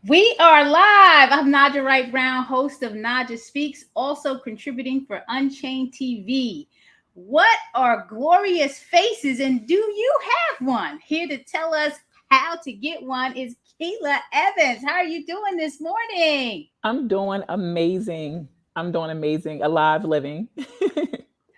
We are live. I'm Naijha Wright Brown, host of Naijha Speaks, also contributing for Unchained TV. What are glorious faces, and do you have one? Here to tell us how to get one is Keila Evans. How are you doing this morning? I'm doing amazing. I'm doing amazing. Alive living.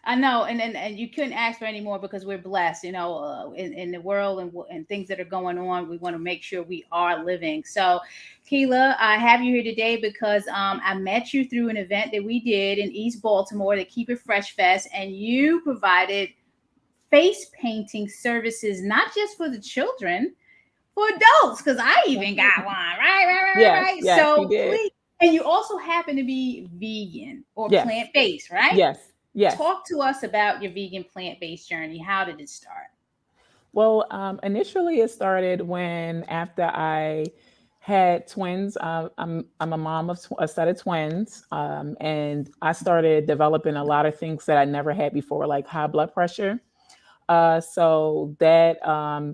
I know, and you couldn't ask for any more because we're blessed, in the world and things that are going on. We want to make sure we are living. So, Keila, I have you here today because I met you through an event that we did in East Baltimore, the Keep It Fresh Fest, and you provided face painting services not just for the children, for adults, because I even got one. Yes, Right. yes, you So did. please, and you also happen to be vegan or Yes, plant based, right? yes, yes. Talk to us about your vegan plant based journey. How did it start? Well, initially it started when after I had twins. I'm a mom of a set of twins, and I started developing a lot of things that I never had before, like high blood pressure. So that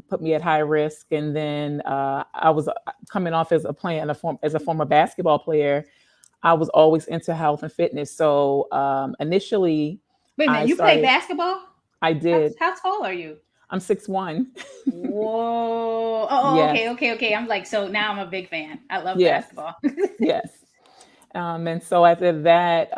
put me at high risk, and then I was coming off as a player in a form as a former basketball player. I was always into health and fitness. So initially, Wait a minute, I you play started. basketball? I How, did. how tall are you? I'm 6'1". Whoa. Oh, Yes. okay. I'm like, so now I'm a big fan. I love Yes. basketball. Yes. And so after that,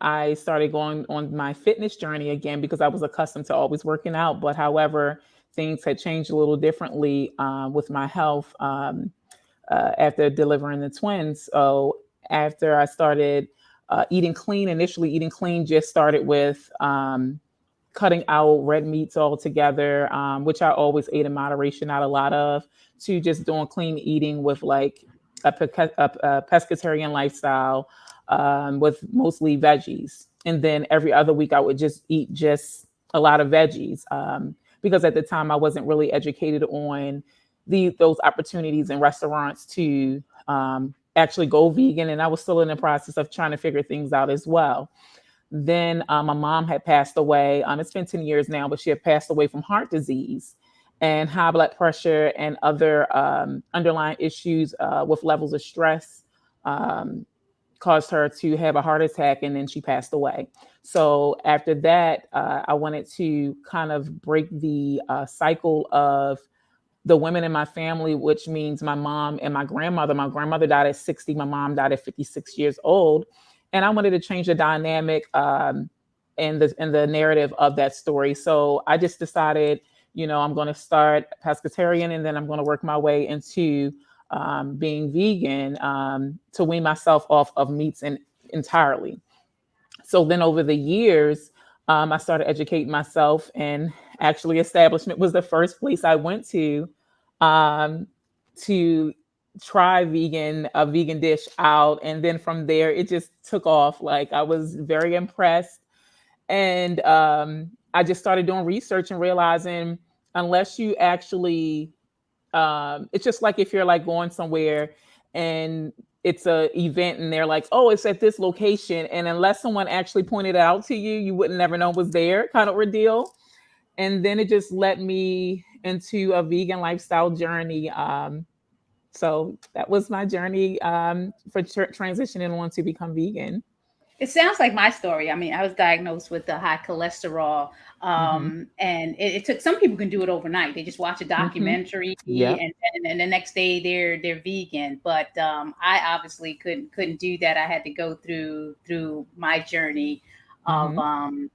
I started going on my fitness journey again because I was accustomed to always working out. But however, things had changed a little differently with my health after delivering the twins. So after I started eating clean, initially eating clean just started with cutting out red meats altogether, which I always ate in moderation, not a lot of, to just doing clean eating with like a pescatarian lifestyle with mostly veggies. And then every other week I would just eat just a lot of veggies because at the time I wasn't really educated on those opportunities in restaurants to actually go vegan. And I was still in the process of trying to figure things out as well. Then my mom had passed away. It's been 10 years now, but she had passed away from heart disease and high blood pressure and other underlying issues with levels of stress um, caused her to have a heart attack, and then she passed away. So after that, I wanted to kind of break the cycle of the women in my family, which means my mom and my grandmother. My grandmother died at 60. My mom died at 56 years old. And I wanted to change the dynamic in the narrative of that story. So I just decided, I'm going to start pescatarian and then I'm going to work my way into being vegan to wean myself off of meats entirely. So then over the years, I started educating myself, and actually, establishment was the first place I went um, to try a vegan dish out. And then from there, it just took off. Like I was very impressed. And I just started doing research and realizing unless you actually it's just like if you're like going somewhere and it's a event and they're like, oh, it's at this location, and unless someone actually pointed it out to you, you wouldn't never know it was there, kind of ordeal. And then it just led me into a vegan lifestyle journey. So that was my journey for transitioning on to become vegan. It sounds like my story. I mean, I was diagnosed with the high cholesterol, Hmm. and it took. Some people can do it overnight. They just watch a Hmm. documentary, Yep. and the next day they're vegan. But I obviously couldn't do that. I had to go through my journey of Hmm.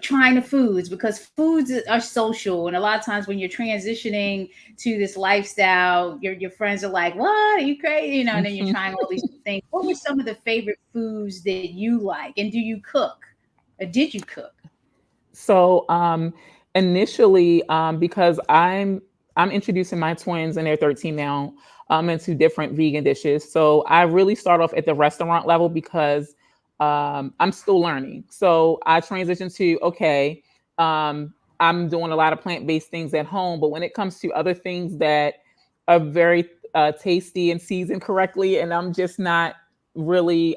trying the foods, because foods are social, and a lot of times when you're transitioning to this lifestyle, your friends are like, what, are you crazy, and then you're trying all these things. What were some of the favorite foods that you like, and do you cook, or did you cook? So initially, because I'm introducing my twins and they're 13 now into different vegan dishes. So I really start off at the restaurant level because I'm still learning. So I transition to okay, I'm doing a lot of plant-based things at home, but when it comes to other things that are very tasty and seasoned correctly, and I'm just not really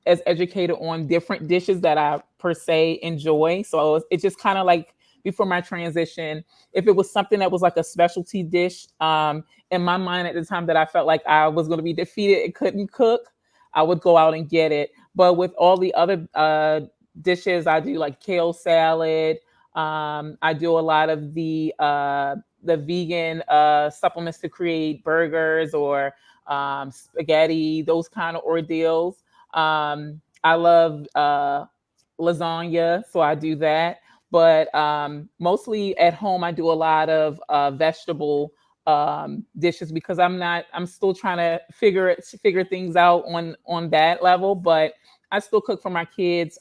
as educated on different dishes that I per se enjoy. So it's just kind of like before my transition. If it was something that was like a specialty dish, in my mind at the time that I felt like I was going to be defeated and couldn't cook, I would go out and get it. But with all the other dishes, I do like kale salad. I do a lot of the vegan supplements to create burgers or spaghetti, those kind of ordeals. I love lasagna, so I do that. But mostly at home, I do a lot of vegetable dishes because I'm still trying to figure things out on that level. But I still cook for my kids.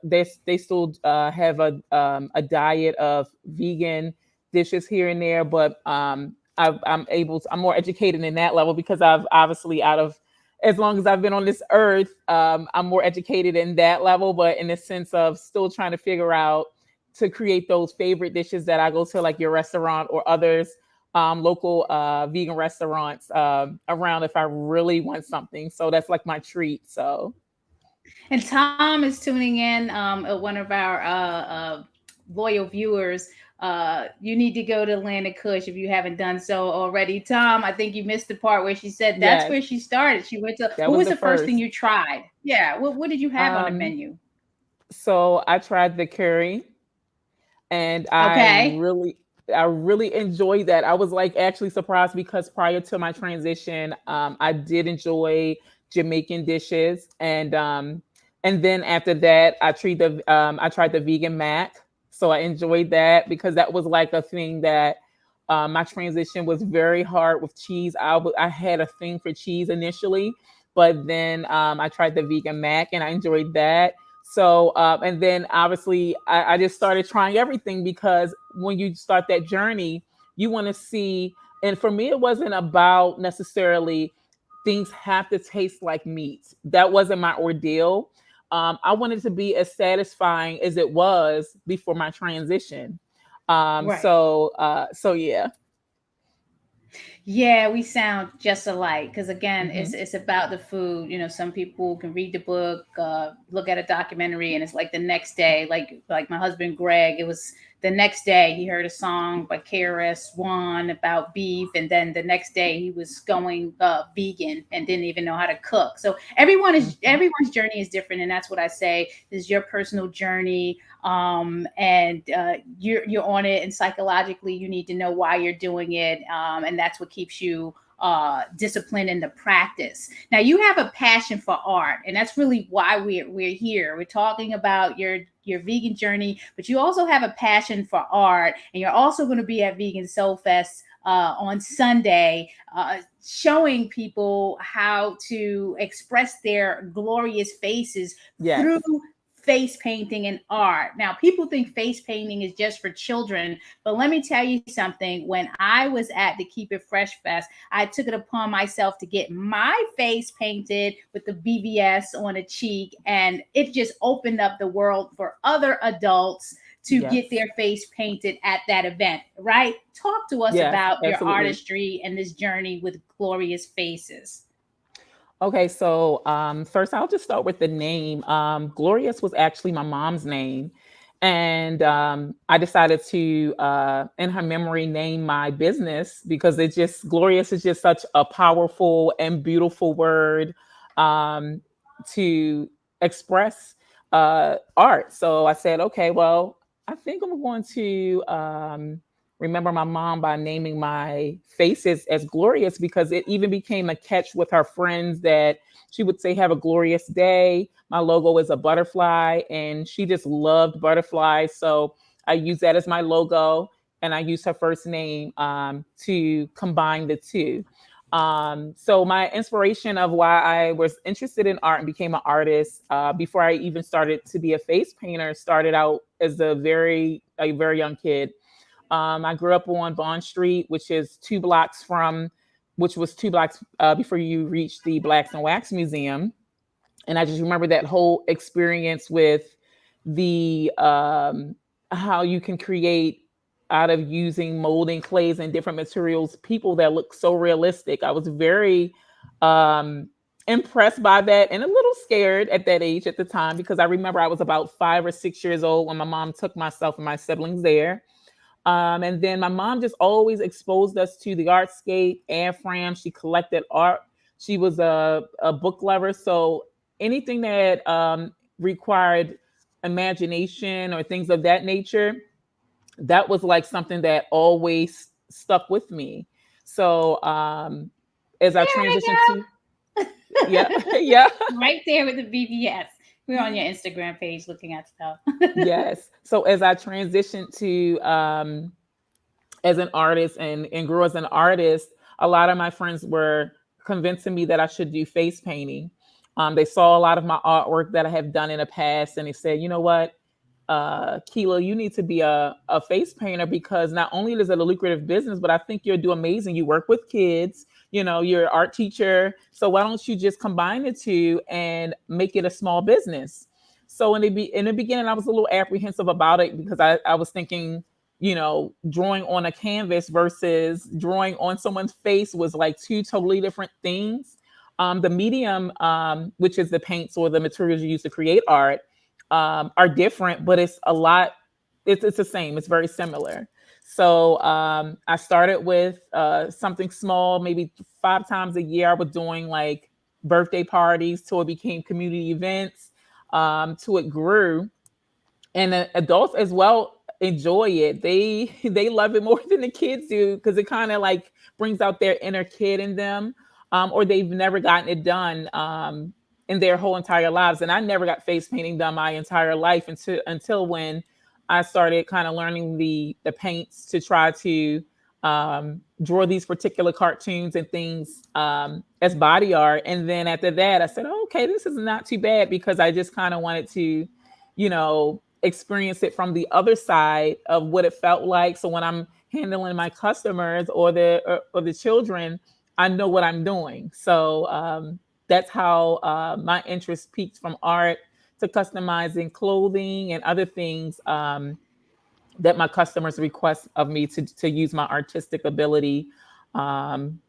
They still have a diet of vegan dishes here and there, but I'm more educated in that level because I've obviously out of as long as I've been on this earth, I'm more educated in that level, but in the sense of still trying to figure out to create those favorite dishes that I go to like your restaurant or others, local vegan restaurants around if I really want something. So that's like my treat. So And Tom is tuning in, one of our loyal viewers. You need to go to Land of Kush if you haven't done so already. Tom, I think you missed the part where she said that's yes, where she started. She went to, that what was was the the first thing first. you tried? Yeah, what did you have on the Um, menu? so I tried the curry and Okay. I really enjoyed that. I was like actually surprised because prior to my transition, I did enjoy Jamaican dishes, and then after that, I tried the vegan mac, so I enjoyed that because that was like a thing that my transition was very hard with cheese. I had a thing for cheese initially, but then I tried the vegan mac and I enjoyed that. So, and then obviously I just started trying everything because when you start that journey, you want to see, and for me, it wasn't about necessarily things have to taste like meat. That wasn't my ordeal. I wanted to be as satisfying as it was before my transition. Right. So yeah. Yeah, we sound just alike because again, Hmm. it's about the food. You know, some people can read the book, look at a documentary, and it's like the next day. Like my husband Greg, it was the next day he heard a song by KRS One about beef, and then the next day he was going vegan and didn't even know how to cook. So Hmm. everyone's journey is different, and that's what I say is your personal journey, and you're on it, and psychologically you need to know why you're doing it, and that's what keeps you disciplined in the practice. Now you have a passion for art, and that's really why we're here. We're talking about your vegan journey, but you also have a passion for art, and you're also going to be at Vegan Soulfest on Sunday, showing people how to express their glorious faces through Yes. face painting and art. Now, people think face painting is just for children, but let me tell you something. When I was at the Keep It Fresh Fest, I took it upon myself to get my face painted with the BBS on a cheek, and it just opened up the world for other adults to get Yes. their face painted at that event, right? Talk to us Yes. about your Absolutely. artistry and this journey with glorious faces. Okay, so first I'll just start with the name. Glorious was actually my mom's name, and I decided to, in her memory, name my business because it just glorious is just such a powerful and beautiful word um, to express art. So I said, okay, well, I think I'm going to. Remember my mom by naming my faces as glorious because it even became a catch with her friends that she would say, have a glorious day. My logo is a butterfly, and she just loved butterflies. So I use that as my logo, and I use her first name to combine the two. So my inspiration of why I was interested in art and became an artist before I even started to be a face painter started out as a very young kid. I grew up on Bond Street, which was 2 blocks before you reach the Blacks and Wax Museum. And I just remember that whole experience with the how you can create out of using molding clays and different materials, people that look so realistic. I was very um, impressed by that and a little scared at that age at the time, because I remember I was about 5 or 6 years old when my mom took myself and my siblings there. And then my mom just always exposed us to the Artscape, AFRAM. She collected art. She was a book lover. So anything that required imagination or things of that nature, that was like something that always stuck with me. So as I There transitioned to, we yeah, go. yeah, Right there with the BBS. We're on your Instagram page looking at stuff. yes. So as I transitioned to as an artist and grew as an artist, a lot of my friends were convincing me that I should do face painting. They saw a lot of my artwork that I have done in the past, and they said, you know what, Keila, you need to be a face painter, because not only is it a lucrative business, but I think you'll do amazing. You work with kids, you know, you're an art teacher. So why don't you just combine the two and make it a small business? So in the beginning, I was a little apprehensive about it, because I was thinking, you know, drawing on a canvas versus drawing on someone's face was like two totally different things. The medium, which is the paints or the materials you use to create art, are different, but it's a lot. It's the same. It's very similar. So I started with something small, maybe 5 times a year. I was doing like birthday parties till it became community events. Till it grew, and adults as well enjoy it. They love it more than the kids do, because it kind of like brings out their inner kid in them, or they've never gotten it done in their whole entire lives. And I never got face painting done my entire life until when I started kind of learning the paints to try to draw these particular cartoons and things as body art. And then after that, I said, oh, okay, this is not too bad, because I just kind of wanted to, you know, experience it from the other side of what it felt like. So when I'm handling my customers or the children, I know what I'm doing. So that's how my interest peaked from art to customizing clothing and other things that my customers request of me to use my artistic ability. Um,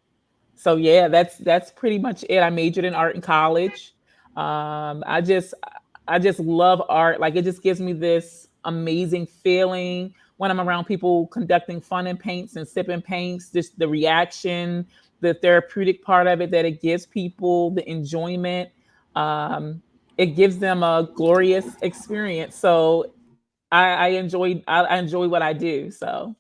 so yeah, that's pretty much it. I majored in art in college. I just love art. Like, it just gives me this amazing feeling when I'm around people conducting fun and paints and sipping paints. Just the reaction, the therapeutic part of it that it gives people, the enjoyment. Um, it gives them a glorious experience. So I enjoy what I do. So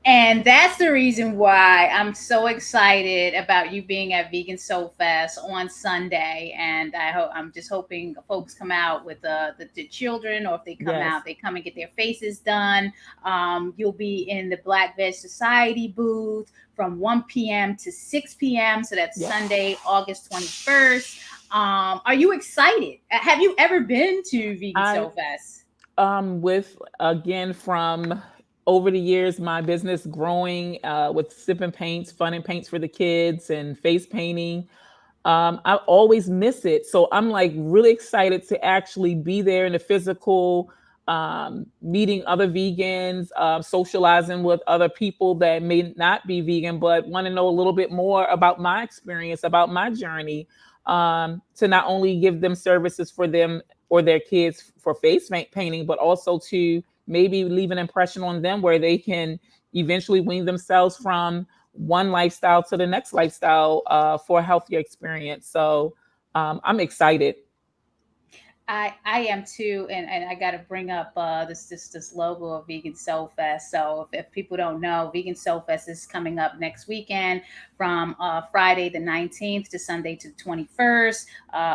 And that's the reason why I'm so excited about you being at Vegan Soul Fest on Sunday. And I'm just hoping folks come out with the children, or if they come yes, out, they come and get their faces done. You'll be in the Black Veg Society booth from 1 p.m. to 6 p.m. So that's yes. Sunday, August 21st. Are you excited? Have you ever been to Vegan I Soul Fest? with again from over the years, my business growing with sipping paints, fun and paints for the kids, and face painting. I always miss it, so I'm like really excited to actually be there in the physical, meeting other vegans, socializing with other people that may not be vegan but want to know a little bit more about my experience, about my journey, to not only give them services for them or their kids for painting, but also to maybe leave an impression on them where they can eventually wean themselves from one lifestyle to the next lifestyle for a healthier experience. So I'm excited. I am too, and I got to bring up this logo of Vegan Soul Fest. So if people don't know, Vegan Soul Fest is coming up next weekend from Friday the 19th to Sunday to the 21st.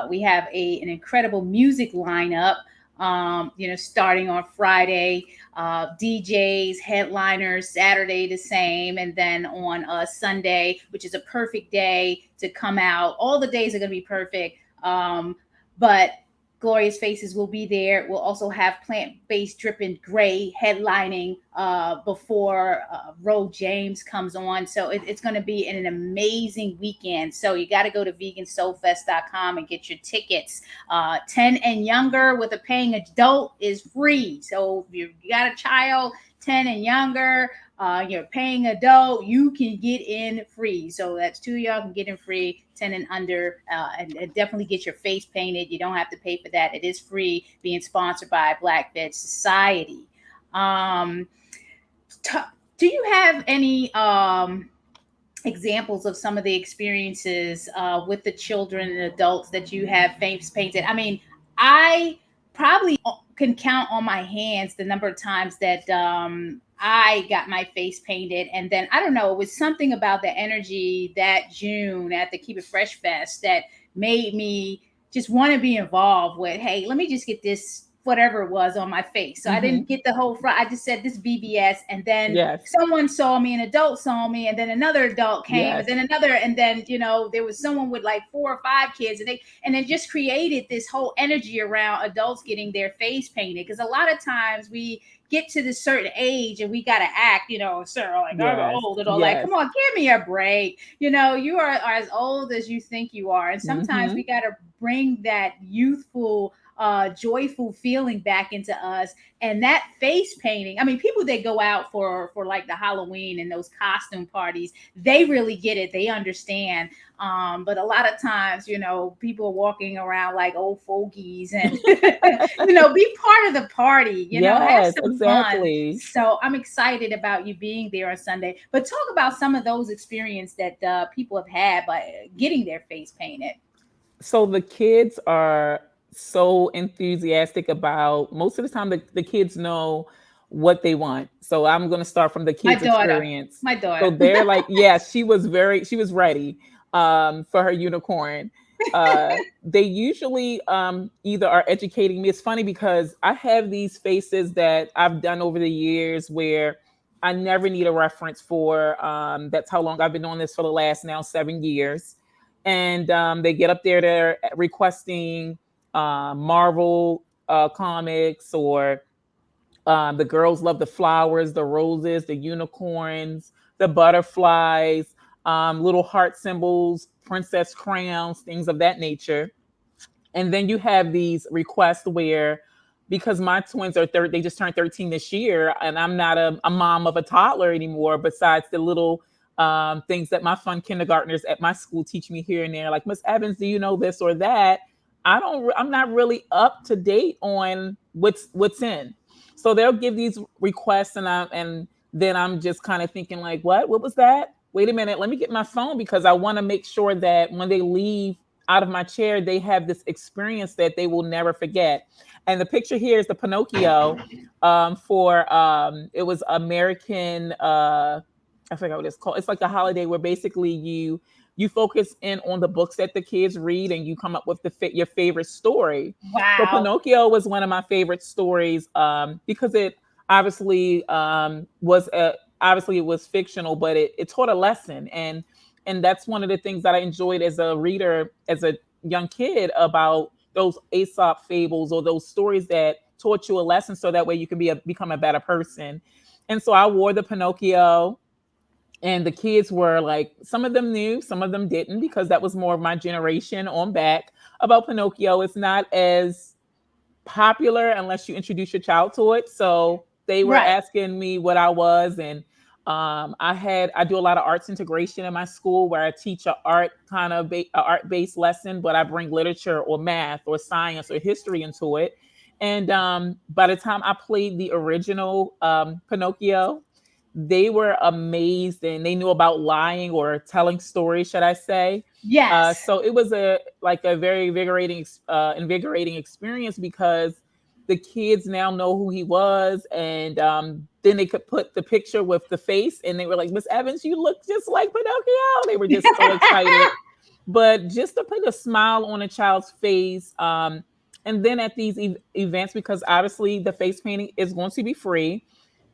We have an incredible music lineup. Starting on Friday, DJs, headliners, Saturday the same, and then on Sunday, which is a perfect day to come out. All the days are going to be perfect. But Glorious Faces will be there. We'll also have Plant Based Dripping Gray headlining before Ro James comes on. So it's going to be an amazing weekend. So you got to go to vegansoulfest.com and get your tickets. 10 and younger with a paying adult is free. So if you got a child, 10 and younger, you're paying adult, you can get in free. So that's two of y'all can get in free, 10 and under, and definitely get your face painted. You don't have to pay for that. It is free, being sponsored by Black Veg Society. Um, t- do you have any examples of some of the experiences with the children and adults that you have face painted? I mean, I probably can count on my hands the number of times that I got my face painted. And then I don't know, it was something about the energy that June at the Keep It Fresh Fest that made me just want to be involved with, hey, let me just get this whatever it was on my face. So I didn't get the whole front. I just said this BBS. And then Yes. someone saw me, an adult saw me, and then another adult came, Yes. and then another, and then, you know, there was someone with like 4 or 5 kids, and it just created this whole energy around adults getting their face painted. Because a lot of times we get to this certain age and we got to act, you know, sir, like, I'm Yes. old and all Yes. like, come on, give me a break. You know, you are as old as you think you are. And sometimes we got to bring that youthful, joyful feeling back into us. And that face painting, I mean, people that go out for like the Halloween and those costume parties, they really get it, they understand. But a lot of times, you know, people are walking around like old fogies and you know, be part of the party, you know, have some exactly. fun. So I'm excited about you being there on Sunday. But talk about some of those experiences that people have had by getting their face painted. So the kids are so enthusiastic about, most of the time the kids know what they want. So I'm going to start from the My kids daughter, experience. my So daughter. they're like, yeah, she was ready for her unicorn. They usually either are educating me. It's funny because I have these faces that I've done over the years where I never need a reference for. That's how long I've been doing this, for the last now 7 years. And they get up there, they're requesting Marvel comics, or the girls love the flowers, the roses, the unicorns, the butterflies, little heart symbols, princess crowns, things of that nature. And then you have these requests where, because my twins are they just turned 13 this year, and I'm not a mom of a toddler anymore, besides the little things that my fun kindergartners at my school teach me here and there, like, Miss Evans, do you know this or that? I'm not really up to date on what's in. So they'll give these requests, and then I'm just kind of thinking like, what was that? Wait a minute, let me get my phone, because I want to make sure that when they leave out of my chair, they have this experience that they will never forget. And the picture here is the Pinocchio for it was American. I forgot what it's called. It's like a holiday where basically you focus in on the books that the kids read, and you come up with your favorite story. So Wow. Pinocchio was one of my favorite stories because it obviously obviously it was fictional, but it taught a lesson. And that's one of the things that I enjoyed as a reader, as a young kid, about those Aesop fables, or those stories that taught you a lesson, so that way you can become a better person. And so I wore the Pinocchio, and the kids were like, some of them knew, some of them didn't, because that was more of my generation on back about Pinocchio. It's not as popular unless you introduce your child to it. So they were Right. asking me what I was. And I do a lot of arts integration in my school, where I teach a art based lesson, but I bring literature or math or science or history into it. And by the time I played the original Pinocchio, they were amazed, and they knew about lying, or telling stories, should I say. Yes. So it was a very invigorating experience, because the kids now know who he was. And then they could put the picture with the face, and they were like, Miss Evans, you look just like Pinocchio. They were just so excited. But just to put a smile on a child's face, and then at these events, because obviously the face painting is going to be free,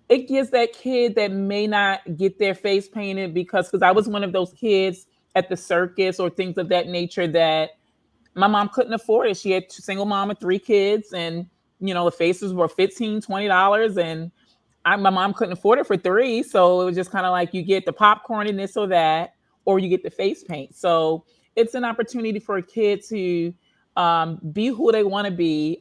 it gives that kid that may not get their face painted, because I was one of those kids at the circus or things of that nature, that my mom couldn't afford it. She had single mom of 3 kids, and the faces were $15-$20, and my mom couldn't afford it for 3. So it was just kind of like, you get the popcorn and this or that, or you get the face paint. So it's an opportunity for a kid to be who they want to be,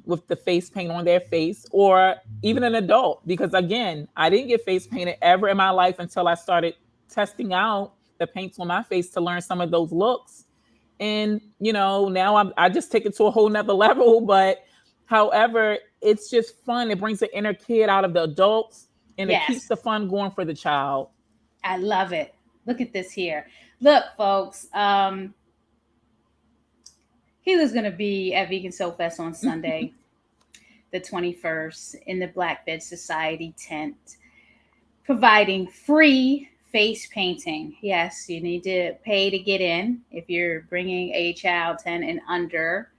with the face paint on their face, or even an adult. Because again, I didn't get face painted ever in my life until I started testing out the paints on my face to learn some of those looks. And now I just take it to a whole nother level. But however, it's just fun. It brings the inner kid out of the adults, and it keeps Yes, the fun going for the child. I love it. Look at this here. Look, folks. Keila's going to be at Vegan Soulfest on Sunday, the 21st, in the Black Veg Society tent, providing free face painting. Yes, you need to pay to get in. If you're bringing a child 10 and under,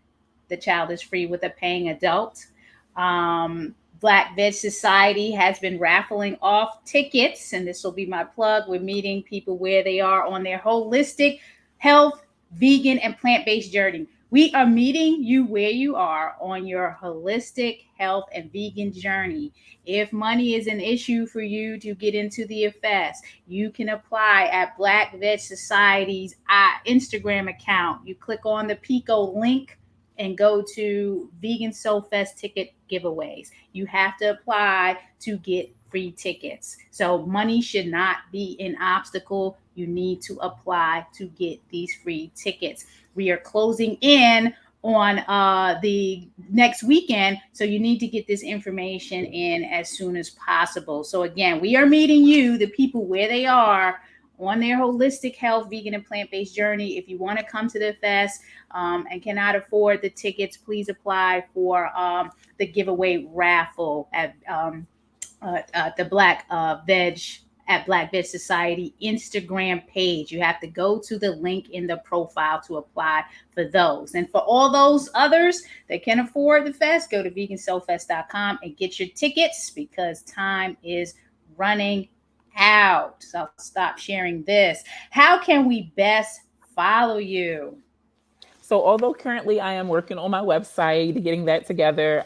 the child is free with a paying adult. Black Veg Society has been raffling off tickets, and this will be my plug. We're meeting people where they are on their holistic health, vegan, and plant based journey. We are meeting you where you are on your holistic health and vegan journey. If money is an issue for you to get into the FS, you can apply at Black Veg Society's Instagram account. You click on the Pico link and go to Vegan Soulfest ticket giveaways. You have to apply to get free tickets. So money should not be an obstacle. You need to apply to get these free tickets. We are closing in on the next weekend, so you need to get this information in as soon as possible. So again, we are meeting you, the people, where they are on their holistic health, vegan, and plant-based journey. If you want to come to the fest and cannot afford the tickets, please apply for the giveaway raffle at the Black Veg Society Instagram page. You have to go to the link in the profile to apply for those. And for all those others that can afford the fest, go to vegansoulfest.com and get your tickets, because time is running out. So I'll stop sharing this. How can we best follow you? So, although currently I am working on my website, getting that together,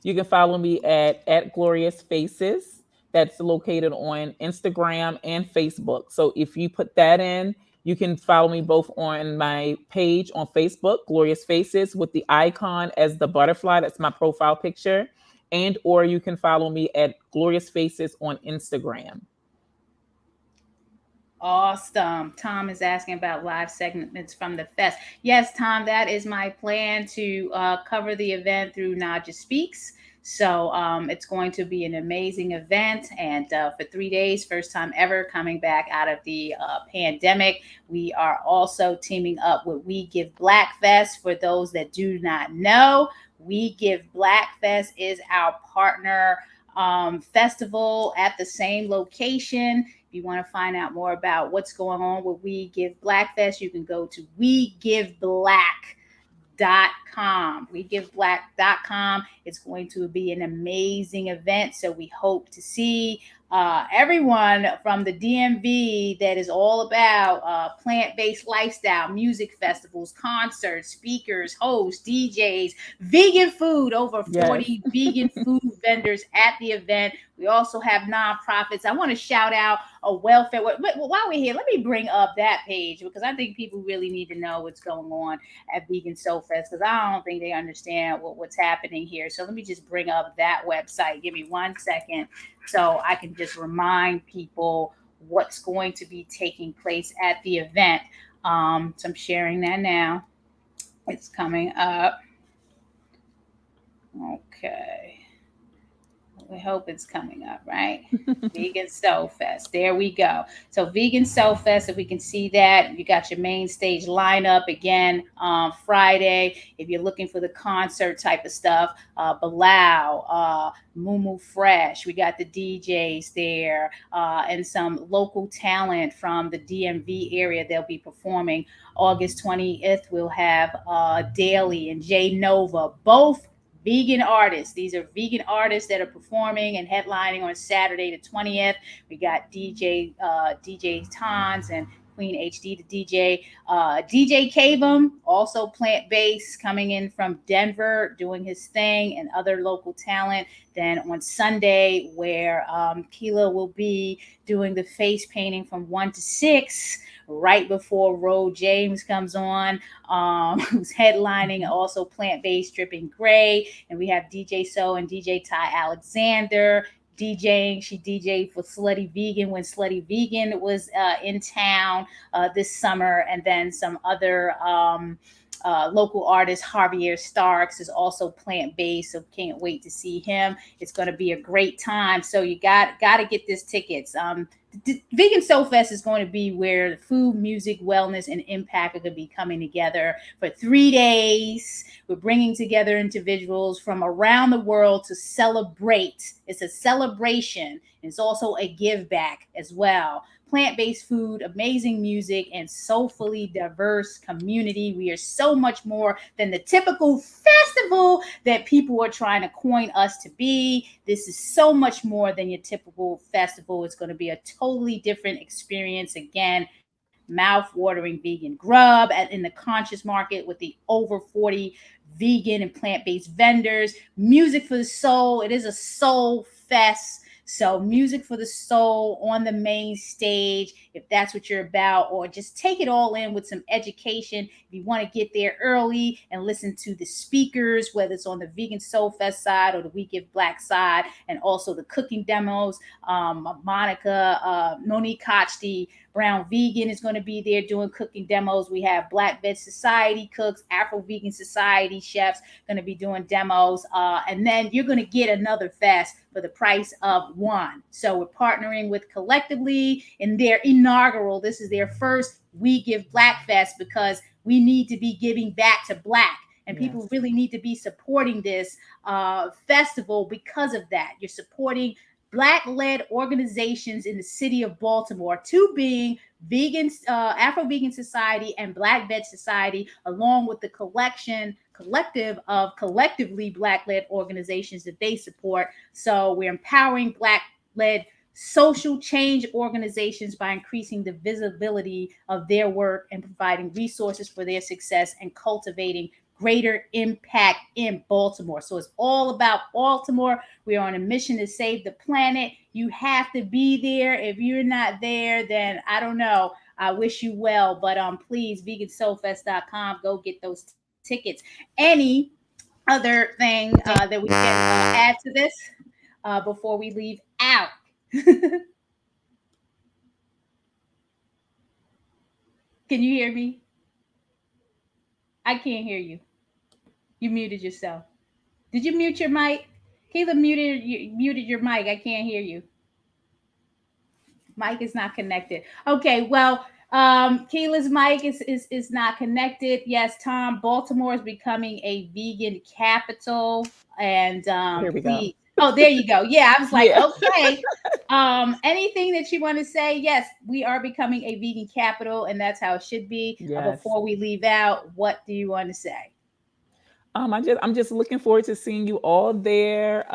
you can follow me at Glorious Faces. That's located on Instagram and Facebook. So, if you put that in, you can follow me both on my page on Facebook, Glorious Faces, with the icon as the butterfly. That's my profile picture. And or you can follow me at Glorious Faces on Instagram. Awesome. Tom is asking about live segments from the fest. Yes, Tom, that is my plan to cover the event through Naijha Speaks. So it's going to be an amazing event. And for 3 days, first time ever coming back out of the pandemic. We are also teaming up with We Give Black Fest. For those that do not know, We Give Black Fest is our partner festival at the same location. If you want to find out more about what's going on with We Give Black Fest, you can go to wegiveblack.com. Wegiveblack.com. It's going to be an amazing event. So we hope to see everyone from the DMV that is all about plant-based lifestyle, music festivals, concerts, speakers, hosts, DJs, vegan food, over 40 vegan food vendors at the event. We also have nonprofits. I want to shout out a welfare. While we're here, let me bring up that page, because I think people really need to know what's going on at Vegan Soulfest, because I don't think they understand what's happening here. So let me just bring up that website. Give me 1 second so I can just remind people what's going to be taking place at the event. So I'm sharing that now. It's coming up. Okay. We hope it's coming up, right? Vegan Soulfest. There we go. So Vegan Soulfest, if we can see that, you got your main stage lineup again on Friday. If you're looking for the concert type of stuff, Bilal, Mumu Fresh, we got the DJs there, and some local talent from the DMV area. They'll be performing August 20th. We'll have Daly and Jay Nova, both vegan artists. These are vegan artists that are performing and headlining on Saturday the 20th. We got DJ Tons and Queen HD, the DJ. DJ Kavum, also plant based, coming in from Denver, doing his thing, and other local talent. Then on Sunday, where Keila will be doing the face painting from 1 to 6, right before Ro James comes on, who's headlining, Mhm. also plant based, dripping gray. And we have DJ So and DJ Ty Alexander DJing. She DJed for Slutty Vegan when Slutty Vegan was in town this summer, and then some other local artist Javier Starks is also plant based, so can't wait to see him. It's going to be a great time. So you got to get this tickets. Vegan Soulfest is going to be where food, music, wellness, and impact are going to be coming together for 3 days. We're bringing together individuals from around the world to celebrate. It's a celebration. It's also a give back as well. Plant-based food, amazing music, and soulfully diverse community. We are so much more than the typical festival that people are trying to coin us to be. This is so much more than your typical festival. It's going to be a totally different experience. Again, mouth-watering vegan grub in the conscious market with the over 40 vegan and plant-based vendors. Music for the soul. It is a soul fest. So, music for the soul on the main stage, if that's what you're about, or just take it all in with some education. If you want to get there early and listen to the speakers, whether it's on the Vegan Soul Fest side or the We Give Black side, and also the cooking demos. Monica Monique Koch, the Brown Vegan, is going to be there doing cooking demos. We have Black Veg Society cooks, Afro Vegan Society chefs going to be doing demos. And then you're going to get another fest for the price of one. So we're partnering with Collectively in their inaugural. This is their first We Give Black Fest, because we need to be giving back to Black. And people Yes. really need to be supporting this festival because of that. You're supporting Black-led organizations in the city of Baltimore, two being Afro Vegan Society and Black Veg Society, along with the collective of collectively Black-led organizations that they support. So we're empowering Black-led social change organizations by increasing the visibility of their work and providing resources for their success and cultivating greater impact in Baltimore. So it's all about Baltimore. We are on a mission to save the planet. You have to be there. If you're not there, then I don't know. I wish you well, but please, vegansoulfest.com, go get those tickets. Any other thing that we can add to this before we leave out? Can you hear me? I can't hear you. You muted yourself. Did you mute your mic? Keila muted your mic. I can't hear you. Mic is not connected. Okay, well, Keila's mic is not connected. Yes, Tom, Baltimore is becoming a vegan capital, and Here we go. please. Oh, there you go. Yeah, I was like, Yeah. okay. Anything that you want to say? Yes, we are becoming a vegan capital, and that's how it should be. Yes. Before we leave out, what do you want to say? I'm just looking forward to seeing you all there,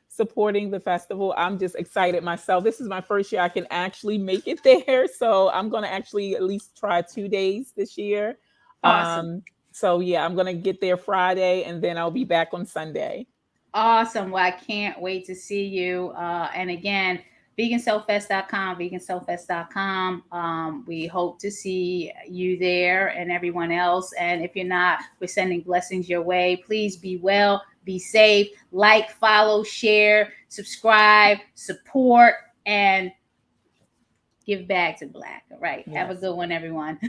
supporting the festival. I'm just excited myself. This is my first year I can actually make it there, so I'm going to actually at least try 2 days this year. Awesome. So yeah, I'm going to get there Friday, and then I'll be back on Sunday. Awesome. Well, I can't wait to see you. And again, vegansoulfest.com, vegansoulfest.com. We hope to see you there and everyone else. And if you're not, we're sending blessings your way. Please be well, be safe, like, follow, share, subscribe, support, and give back to Black. All right. Have a Yes. good one, everyone.